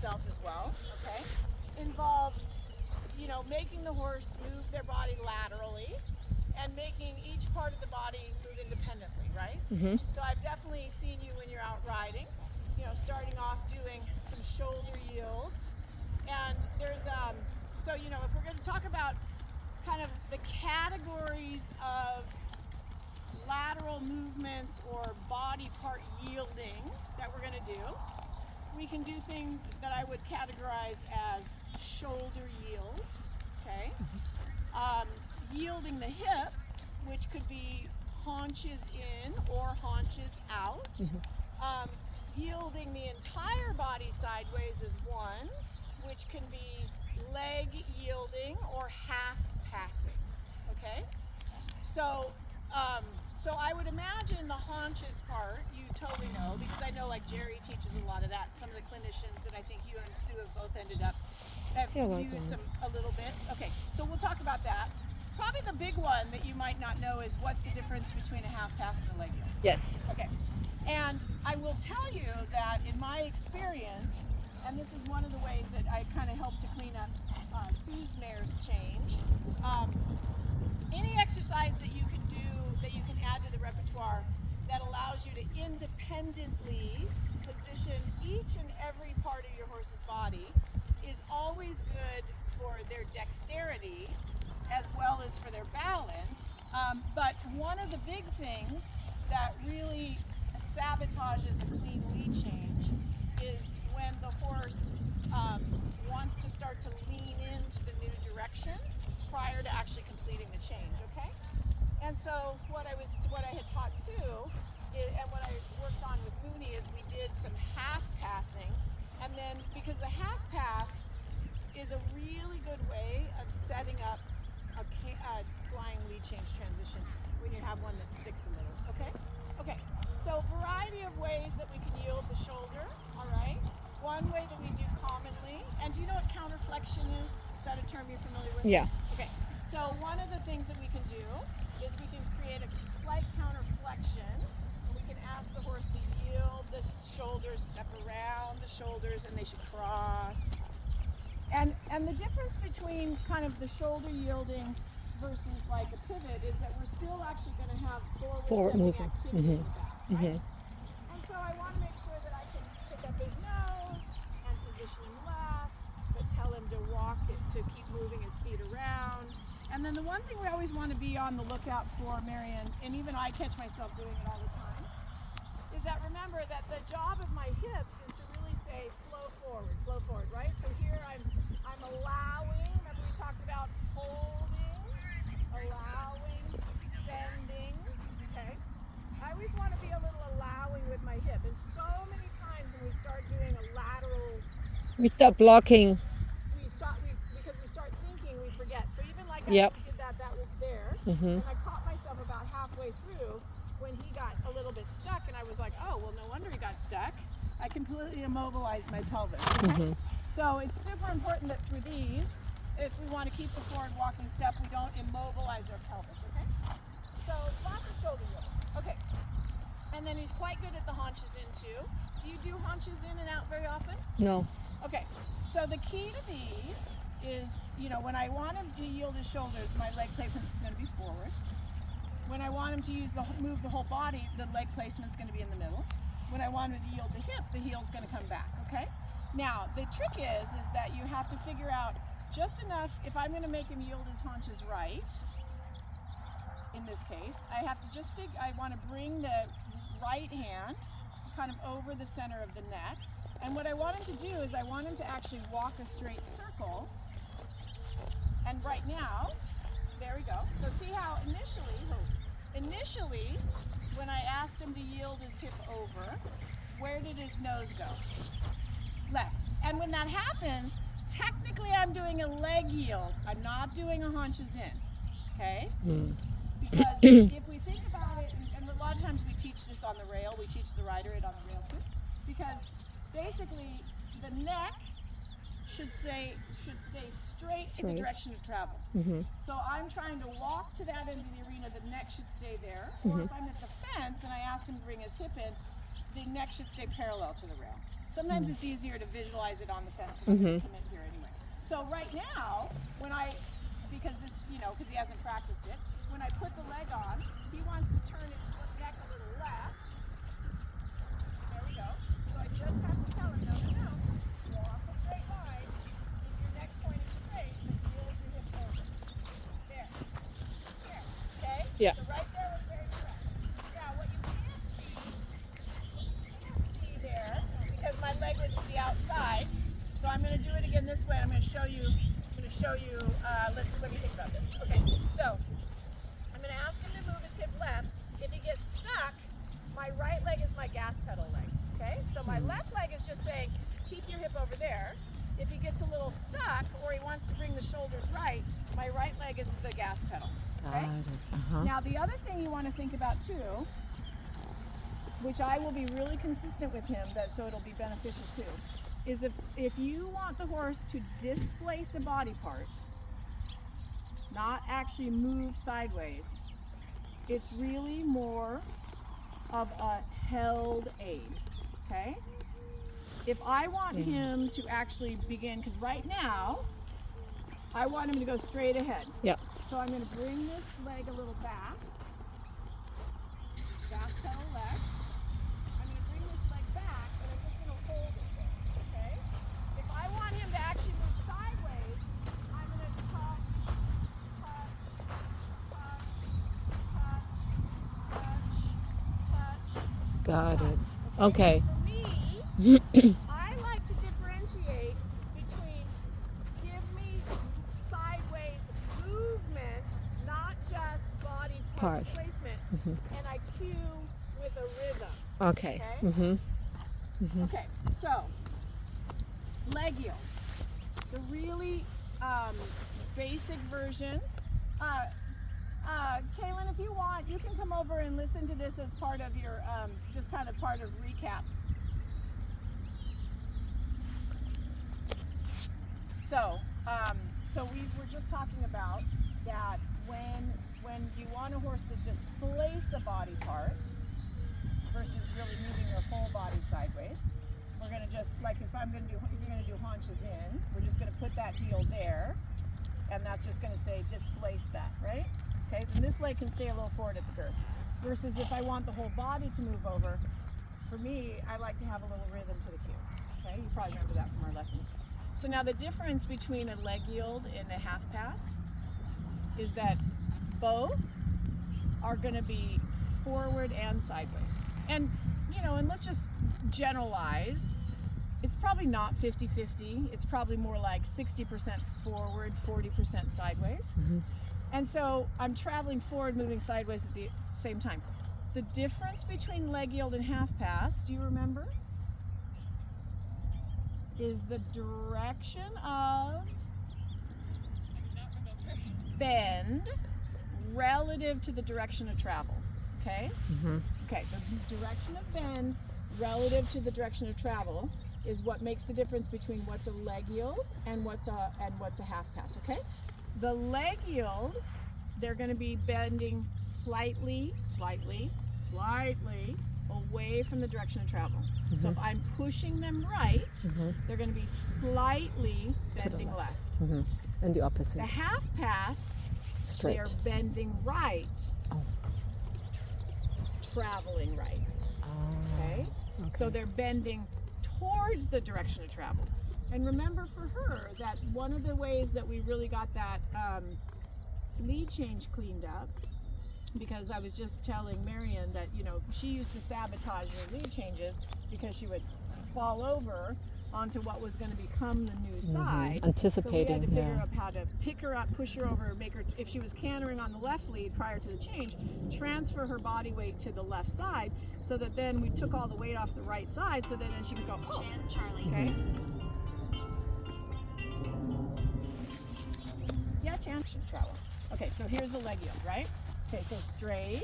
itself as well, okay, involves, you know, making the horse move their body laterally and making each part of the body move independently, right? Mm-hmm. So I've definitely seen you when you're out riding, you know, starting off doing some shoulder yields. And there's, so, you know, if we're going to talk about kind of the categories of lateral movements or body part yielding that we're going to do, we can do things that I would categorize as shoulder yields, okay? Yielding the hip, which could be haunches in or haunches out. Yielding the entire body sideways is one, which can be leg yielding or half passing, okay? So, so I would imagine the haunches part, you totally know, because I know like Jerry teaches a lot of that. Some of the clinicians that I think you and Sue have both ended up have used some a little bit. Okay, so we'll talk about that. Probably the big one that you might not know is what's the difference between a half pass and a leg yield. Yes. Okay, and I will tell you that in my experience, and this is one of the ways that I kind of help to clean up Sue's mare's change, any exercise that you can do, that you can add to the repertoire that allows you to independently position each and every part of your horse's body is always good for their dexterity as well as for their balance. But one of the big things that really sabotages a clean lead change is when the horse wants to start to lean into the new direction prior to actually completing the change, okay? And so what I had taught Sue and what I worked on with Mooney is we did some half passing, and then because the half pass is a really good way of setting up a flying lead change transition when you have one that sticks a little, okay? Okay, so variety of ways that we can yield the shoulder, all right? One way that we do commonly, and do you know what counterflexion is? Is that a term you're familiar with? Yeah. Okay, so one of the things that we can do is we can create a slight counterflexion, and we can ask the horse to yield the shoulders, step around the shoulders, and they should cross. And the difference between kind of the shoulder yielding versus like a pivot is that we're still actually going to have forward moving activity in the back, right? And so I want to make sure that I can pick up his nose and position him left, but tell him to walk it, to keep moving his feet around. And then the one thing we always want to be on the lookout for, Marian, and even I catch myself doing it all the time, is that remember that the job of my hips is to really say flow forward, right? So here I'm allowing, remember we talked about holding, allowing, sending, okay? I always want to be a little allowing with my hip, and so many times when we start doing a lateral, we start blocking. Because we start thinking, we forget. So even like I did that was there, and I caught myself about halfway through when he got a little bit stuck, and I was like, oh, well, no wonder he got stuck. I completely immobilized my pelvis, okay? So it's super important that through these, if we want to keep the forward walking step, we don't immobilize our pelvis, okay? So lots of shoulder yield. Okay. And then he's quite good at the haunches in too. Do you do haunches in and out very often? No. Okay. So the key to these is, you know, when I want him to yield his shoulders, my leg placement is going to be forward. When I want him to move the whole body, the leg placement is going to be in the middle. When I want him to yield the hip, the heel is going to come back, okay? Now, the trick is that you have to figure out just enough, if I'm going to make him yield his haunches right, in this case, I have to just I want to bring the right hand kind of over the center of the neck. And what I want him to do is I want him to actually walk a straight circle. And right now, there we go. So see how initially, when I asked him to yield his hip over, where did his nose go? Left. And when that happens, technically I'm doing a leg yield. I'm not doing a haunches in, okay? Because if we think about it, and a lot of times we teach this on the rail, we teach the rider it on the rail too, because basically the neck should stay straight in the direction of travel. So I'm trying to walk to that end of the arena, the neck should stay there. Or if I'm at the fence and I ask him to bring his hip in, the neck should stay parallel to the rail. Sometimes it's easier to visualize it on the fence because I'm going to come in here anyway. So right now, because he hasn't practiced it, when I put the leg on, he wants to turn his neck a little left. There we go. So I just have to tell him, no. Walk a straight line. Keep your neck pointed straight and build your hips over. There. Okay? Yeah. So right there was very correct. Now what you can't see there, because my leg was to the outside, so I'm going to do it again this way. I'm going to show you, let me think about this. Okay, so I'm going to ask him to move his hip left. If he gets stuck, my right leg is my gas pedal leg. Okay, so my left leg is just saying, keep your hip over there. If he gets a little stuck or he wants to bring the shoulders right, my right leg is the gas pedal. Okay? Now the other thing you want to think about too, which I will be really consistent with him, so it'll be beneficial too, is if you want the horse to displace a body part, not actually move sideways, it's really more of a held aid, okay? If I want him to actually begin, because right now, I want him to go straight ahead. Yep. So I'm going to bring this leg a little back, gas pedal left. I'm going to bring this leg back, and I'm just going to hold it there, okay? If I want him to actually move sideways, I'm going to touch, Got it. touch. Okay. For me, I like to differentiate between give me sideways movement, not just body part displacement, and I cue with a rhythm. Okay. Okay, so leg yield, the really basic version. Kaylin, if you want, you can come over and listen to this as part of your, just kind of part of recap. So we were just talking about that when you want a horse to displace a body part versus really moving your whole body sideways, we're going to just, like if you're going to do haunches in, we're just going to put that heel there, and that's just going to say displace that, right? Okay, then this leg can stay a little forward at the girth. Versus if I want the whole body to move over, for me, I like to have a little rhythm to the cue. Okay, you probably remember that from our lessons. So now the difference between a leg yield and a half pass is that both are going to be forward and sideways. And, and let's just generalize. It's probably not 50-50. It's probably more like 60% forward, 40% sideways. And so I'm traveling forward, moving sideways at the same time. The difference between leg yield and half pass, do you remember? Is the direction of bend relative to the direction of travel, okay? Okay, the direction of bend relative to the direction of travel is what makes the difference between what's a leg yield and what's a half pass, okay? The leg yield, they're going to be bending slightly away from the direction of travel. So if I'm pushing them right, they're going to be slightly bending to the left. And the opposite. The half pass, Straight. they're bending right, traveling right. Okay? So they're bending towards the direction of travel. And remember for her that one of the ways that we really got that lead change cleaned up, because I was just telling Marion that, she used to sabotage her lead changes because she would fall over onto what was going to become the new side. Anticipating, so we had to figure out how to pick her up, push her over, make her, if she was cantering on the left lead prior to the change, transfer her body weight to the left side, so that then we took all the weight off the right side, so that then she could go, Charlie. Okay? Yeah, Chan. Travel. Okay, so here's the leg yield, right? Okay, so straight,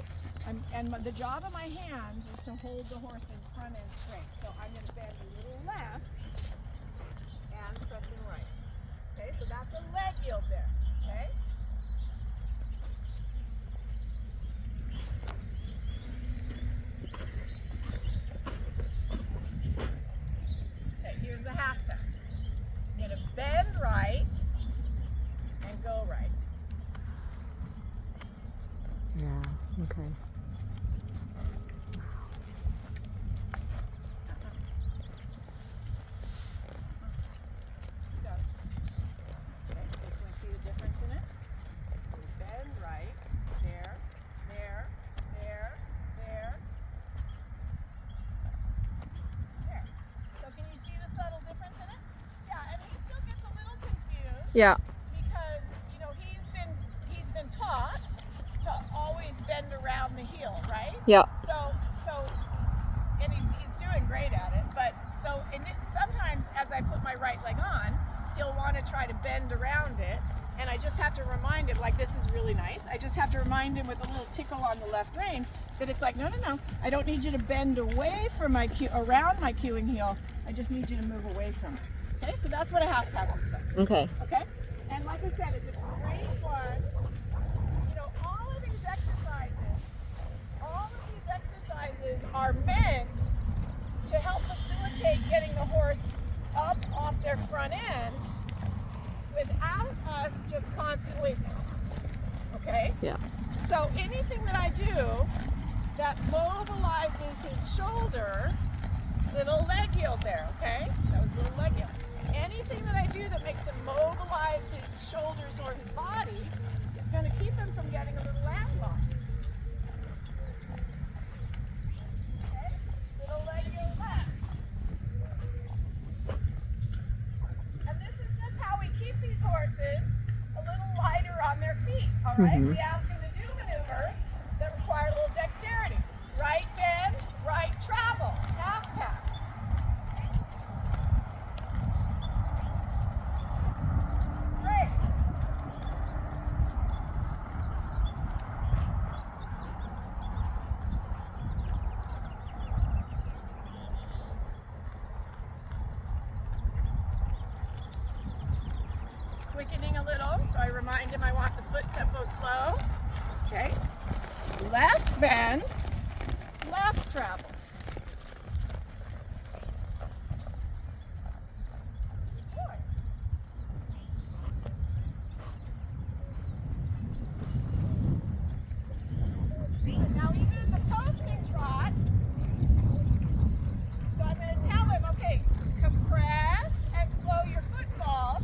and the job of my hands is to hold the horse's front end straight. So I'm going to bend a little left and pressing right. Okay, so that's a leg yield there. Okay. Yeah. because he's been taught to always bend around the heel, right? Yeah. And he's doing great at it. But sometimes as I put my right leg on, he'll want to try to bend around it, and I just have to remind him, like, this is really nice. I just have to remind him with a little tickle on the left rein that it's like, no, I don't need you to bend away from around my cueing heel. I just need you to move away from it. Okay, so that's what a half pass looks like. Okay. Okay, and like I said, it's a great one. All of these exercises are meant to help facilitate getting the horse up off their front end without us just constantly, okay? Yeah. So anything that I do that mobilizes his shoulder, little leg yield there, okay? That was little leg yield. Anything that I do that makes him mobilize his shoulders or his body is going to keep him from getting a little land lock. Okay? Little leg yield left. And this is just how we keep these horses a little lighter on their feet, all right? We ask them to do maneuvers that require a little dexterity. Right bend, right travel, half pass. Straight. It's quickening a little, so I remind him I want the foot tempo slow. Okay. Left bend, left travel. Now even in the posting trot, so I'm going to tell him, okay, compress and slow your footfall.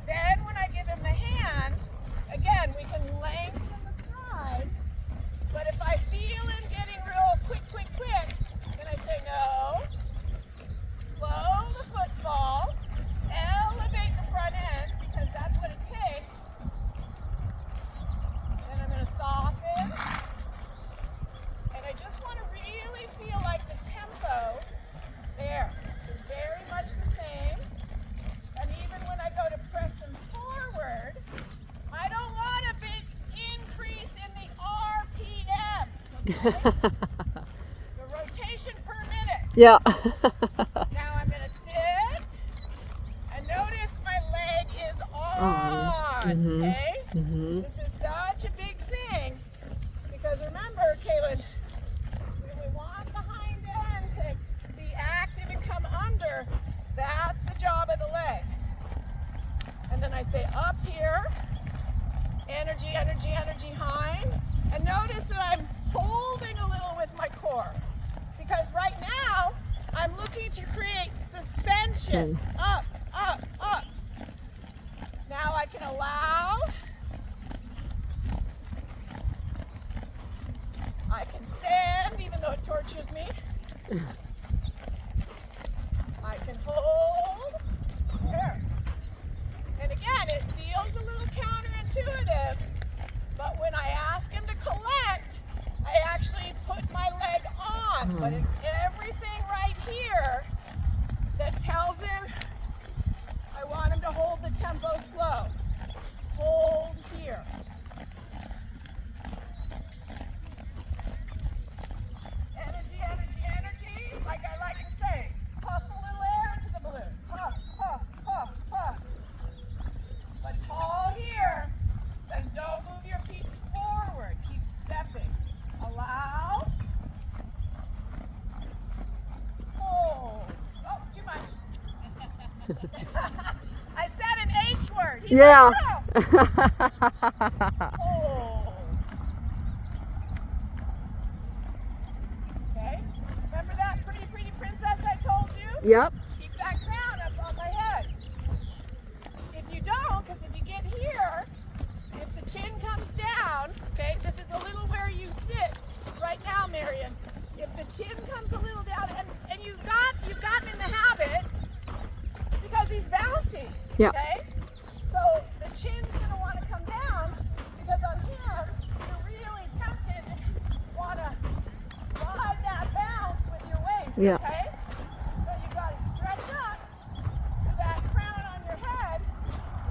Then when I give him the hand, again, we can lengthen the stride. But if I feel him getting real quick, then I say no. Slow the footfall. Elevate the front end because that's what it takes. Then I'm going to soften. And I just want to really feel like the tempo there is very much the same. And even when I go to press him forward, I don't want a big increase in the RPMs, okay? The rotation per minute. Yeah. Now I'm going to sit, and notice my leg is on, okay? This is such a big thing, because remember, Kaylin, we want the hind end to be active and come under. That's the job of the leg. And then I say up here, energy, energy, energy, hind. And notice that I'm holding a little with my core. Because right now, I'm looking to create suspension. Up, up, up. Now I can allow. I can send, even though it tortures me. I can hold. There. And again, it feels a little counterintuitive, but when I ask him to collect, I actually put my leg on. But it's everything right here that tells him I want him to hold the tempo slow. Hold here. Energy, energy, energy. Like I like to say, puff a little air into the balloon. Puff, puff, puff, puff. But tall here says don't move your feet forward. Keep stepping. Allow. Hold. Oh, too much. I said an H word. He's Yeah. like, no. Hold. Okay. Remember that pretty, pretty princess I told you? Yep. Keep that crown up on my head. If you don't, because if you get here, if the chin comes down, okay, this is a little where you sit right now, Marion. If the chin comes a little down, and you've got him in the habit because he's bouncy, Yeah. okay? next, Yeah. okay? So you got to stretch up to that crown on your head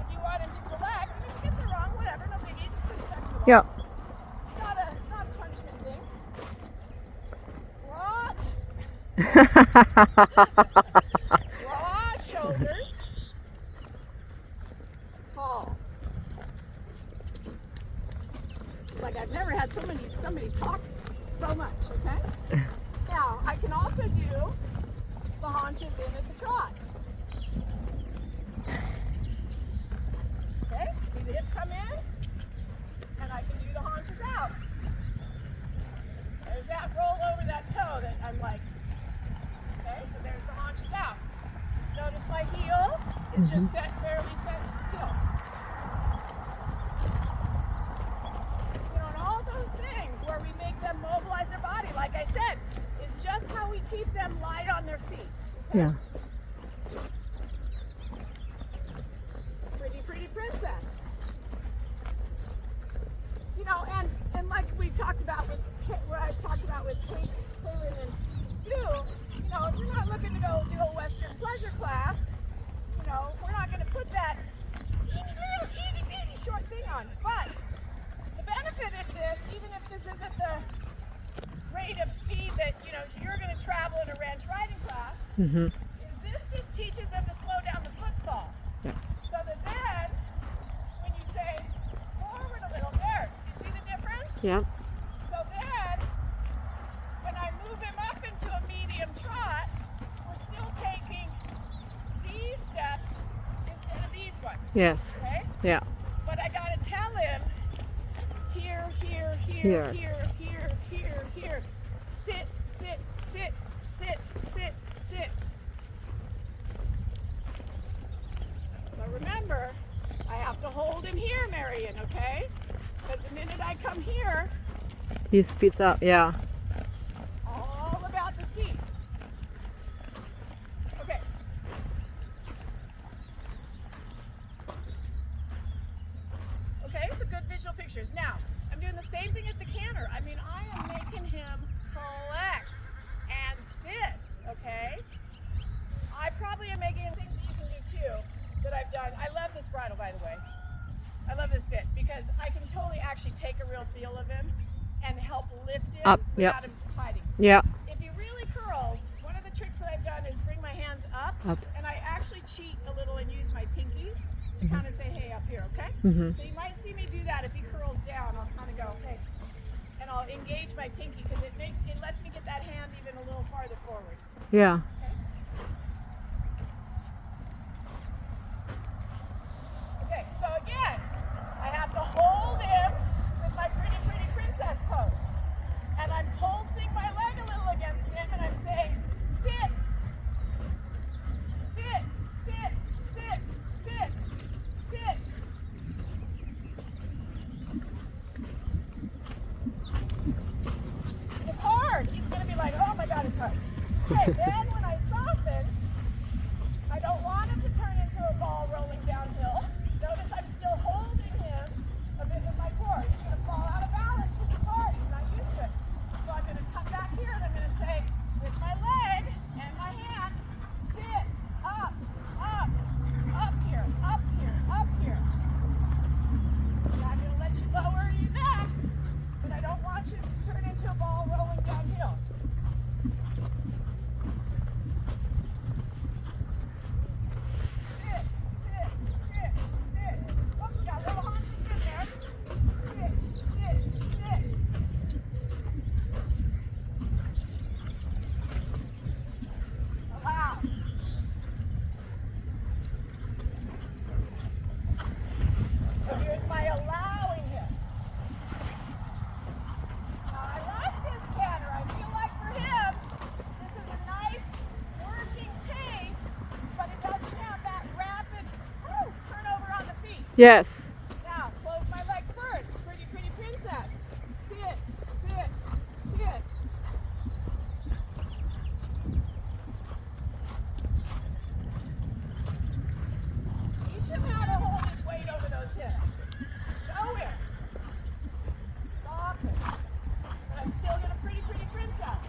if you want him to collect. And if he gets it wrong, whatever, no biggie, just push it back to the wall. Yeah. Not a punishment thing. Broad shoulders. Tall. Like I've never had somebody talk so much, okay? Now, I can also do the haunches in at the trot. Okay, see the hip come in, and I can do the haunches out. There's that roll over that toe that I'm like, okay, so there's the haunches out. Notice my heel is just barely set still. You know, and all those things where we make them mobilize their body, like I said, is just how we keep them light on their feet. Okay? Yeah. Pretty, pretty princess. You know, and like we talked about with what I talked about with Kaylin and Sue, you know, if you're not looking to go do a Western pleasure class, you know, we're not going to put that itty bitty short thing on. But the benefit of this, even if this isn't the rate of speed that, you know, you're going to travel in a ranch riding class, is this just teaches them to slow down the footfall. Yeah. So that then, when you say forward a little, there, you see the difference? Yeah. So then, when I move him up into a medium trot, we're still taking these steps instead of these ones. Yes. Okay? Yeah. But I gotta tell him, here, here, here, here, here, here, here. Sit, sit, sit, sit, sit, sit. But remember, I have to hold him here, Marion, okay? Because the minute I come here, He speeds up. Yeah. all about the seat. Okay. Okay, so good visual pictures. Now, I'm doing the same thing at the canter. I mean, I am making him collect and sit, okay? I probably am making things that you can do too that I've done. I love this bridle, by the way. I love this bit because I can totally actually take a real feel of him and help lift him Up, without him fighting. Yeah. If he really curls, one of the tricks that I've done is bring my hands up, Up. and I actually cheat a little and use my pinkies to kind of say, hey, up here, okay? So you might see me do that. If he curls down, I'll kind of go, hey, and I'll engage my pinky because it lets me get that hand even a little farther forward. Yeah. Okay, so again, I have to hold him with my pretty, pretty princess pose. And I'm pulsing my leg a little against him and I'm saying, sit, sit, sit, sit, sit, sit. It's hard. He's going to be like, oh my God, it's hard. Okay, then when I soften, I don't want him to turn into a ball rolling downhill. Notice I'm still holding him a bit with my core. He's going to fall out of balance because it's hard. He's not used to it. So I'm going to come back here and I'm going to say, with my leg and my hand, sit, up, up, up here, up here, up here. And I'm going to let you lower your neck, but I don't want you to turn into a ball rolling downhill. Sit, sit, sit, sit. Oh, we got little haunches in there. Sit, sit, sit. Allow. So here's my allowing him. Now I like this canter. I feel like for him, this is a nice working pace, but it doesn't have that rapid turnover on the feet. Yes. Now, close my leg first. Pretty, pretty princess. Sit, sit, sit. Teach him how to hold his weight over those hips. Show him. Soften. But I'm still going to pretty, pretty princess.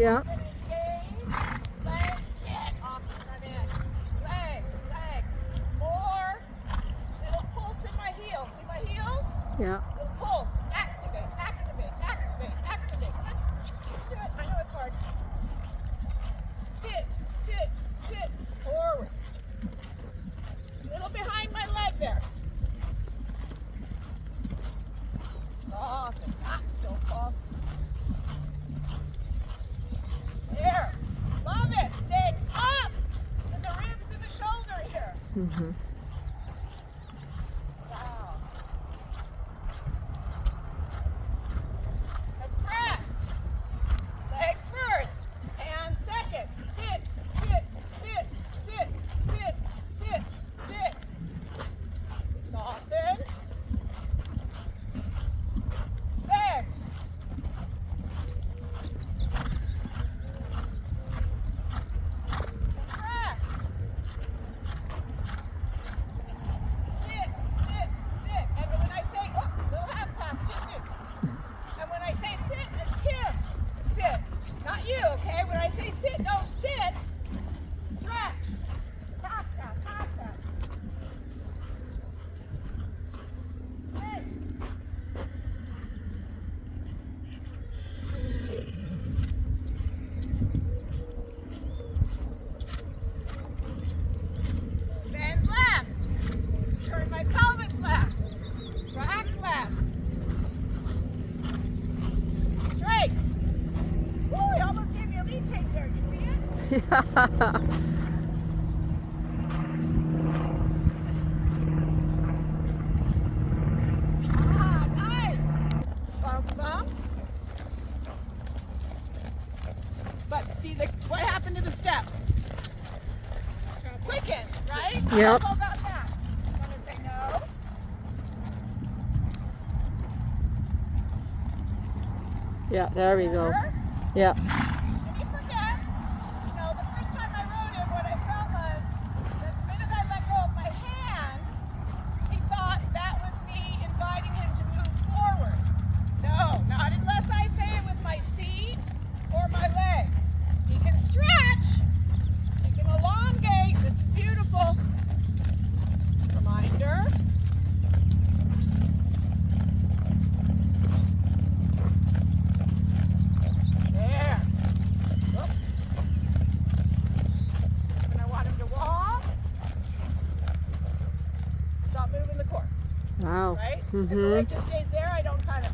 Yeah. Then engage. Leg, get off the front end. Leg, leg. More. Little pulse in my heels. See my heels? Yeah. Little pulse. Activate, activate, activate, activate. Come on. Do it. I know it's hard. Sit, sit, sit. Forward. A little behind my leg there. Soften. Ah, don't fall. There. Love it. Stay up. And the ribs and the shoulder here. Mm-hmm. Wow. And press. Leg first. And second. Sit, sit, sit, sit, sit, sit, sit. Soften. Send. Press. Sit, sit, sit. And when I say, oh, little half pass, too soon. And when I say sit, it's him. Sit. Not you, okay? When I say sit, don't sit. Stretch. Half pass, half pass. Sit. Bend left. Turn my pelvis left. Track left. Straight. Woo, I almost gave you a lead take there. You see it? Ah, nice. Bump, bump. But see, what happened to the step? Quicken, right? Yep. How about that? I'm going to say no. Yeah, there we go. Never. Yeah. And he forgets. You know, the first time I rode him, what I felt was that the minute I let go of my hand, he thought that was me inviting him to move forward. No, not unless I say it with my seat or my leg. He can stretch. He can elongate. This is beautiful. Reminder. There. Whoop. When I want him to walk, stop moving the core, Wow. right? If the Mm-hmm. leg just stays there, I don't kind of